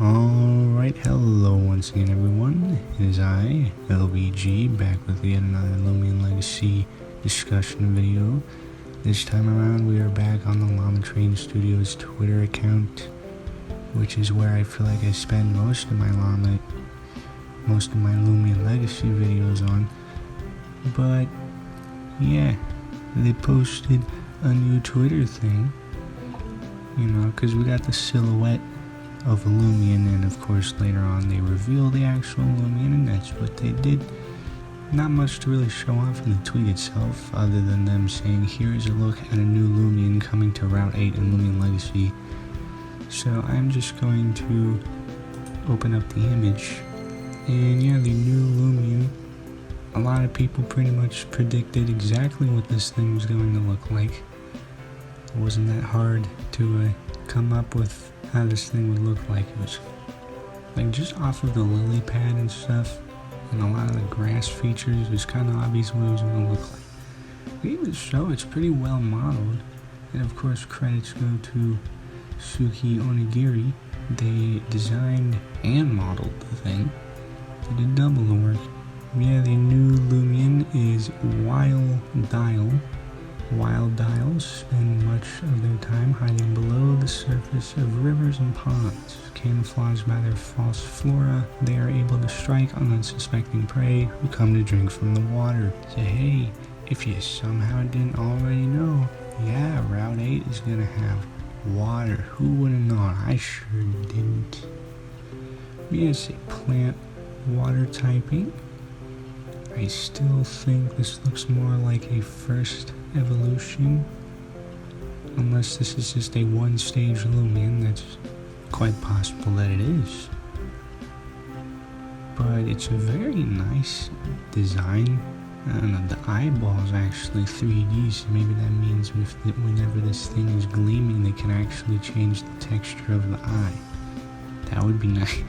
Alright, hello once again everyone, it is I, ILVG, back with yet another Loomian Legacy discussion video. This time around we are back on the Llama Train Studios Twitter account, which is where I feel like I spend most of my Loomian Legacy videos on. But yeah, they posted a new Twitter thing, you know, because we got the silhouette of a Loomian, and of course later on they reveal the actual Loomian, and that's what they did. Not much to really show off in the tweet itself, other than them saying, here is a look at a new Loomian coming to Route 8 in Loomian Legacy. So I'm just going to open up the image, and yeah, the new Loomian, a lot of people pretty much predicted exactly what this thing was going to look like. It wasn't that hard to come up with how this thing would look like. It was like just off of the lily pad and stuff, and a lot of the grass features, it was kind of obvious what it was going to look like. But even so, it's pretty well modeled, and of course credits go to Suki Onigiri. They designed and modeled the thing. They did double the work. Yeah, the new Loomian is Wiledile. Wildiles spend much of their time hiding below the surface of rivers and ponds. Camouflaged by their false flora, they are able to strike on unsuspecting prey who come to drink from the water. So hey, if you somehow didn't already know, yeah, Route 8 is gonna have water. Who would have known? I sure didn't. Yes, a plant water typing. I still think this looks more like a first evolution, unless this is just a one-stage Loomian. That's quite possible that it is, but it's a very nice design. I don't know, the eyeball's actually 3D, so maybe that means whenever this thing is gleaming they can actually change the texture of the eye. That would be nice.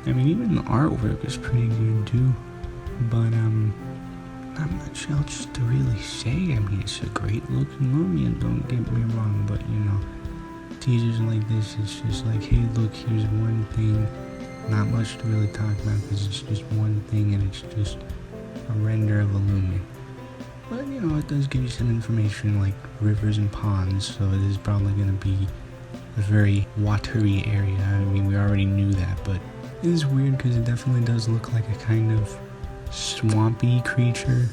I mean, even the artwork is pretty good too, but not much else to really say. I mean, it's a great looking Loomian, don't get me wrong, but you know, teasers like this, it's just like, hey look, here's one thing. Not much to really talk about because it's just one thing and it's just a render of a Loomian. But you know, it does give you some information like rivers and ponds, so it is probably going to be a very watery area. I mean, we already knew that, but it is weird because it definitely does look like a kind of swampy creature,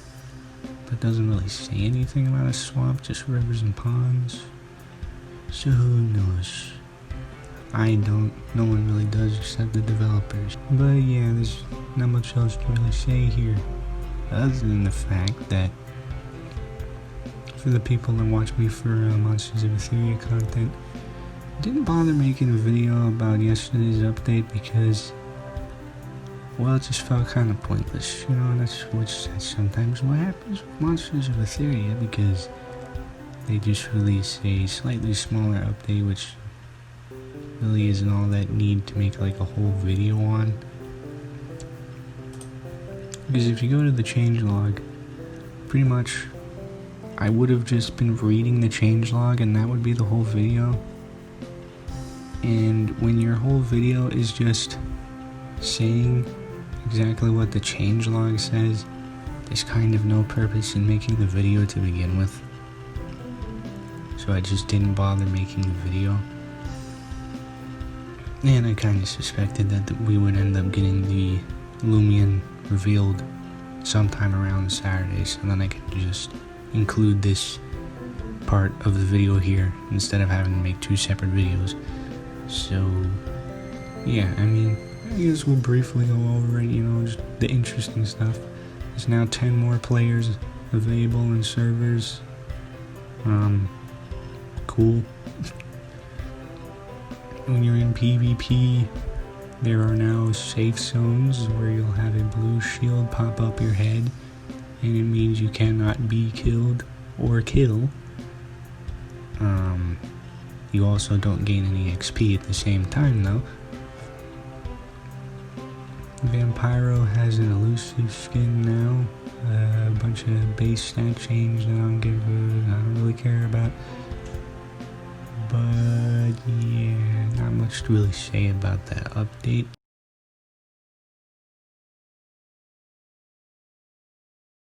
but doesn't really say anything about a swamp, just rivers and ponds. So who knows? I don't. No one really does except the developers. But yeah, there's not much else to really say here, other than the fact that for the people that watch me for Monsters of Etheria content, didn't bother making a video about yesterday's update because, well, it just felt kind of pointless, you know, and that's sometimes what happens with Monsters of Etheria, because they just release a slightly smaller update, which really isn't all that need to make like a whole video on. Because if you go to the changelog, pretty much I would have just been reading the changelog and that would be the whole video. And when your whole video is just saying exactly what the changelog says, there's kind of no purpose in making the video to begin with. So I just didn't bother making the video. And I kind of suspected that we would end up getting the Loomian revealed sometime around Saturday, so then I could just include this part of the video here instead of having to make two separate videos. So yeah, I mean, I guess we'll briefly go over it, you know, just the interesting stuff. There's now 10 more players available in servers. Cool. When you're in PvP, there are now safe zones where you'll have a blue shield pop up your head, and it means you cannot be killed or kill. You also don't gain any XP at the same time though. Vampiro has an elusive skin now, a bunch of base stat change that I don't really care about. But yeah, not much to really say about that update.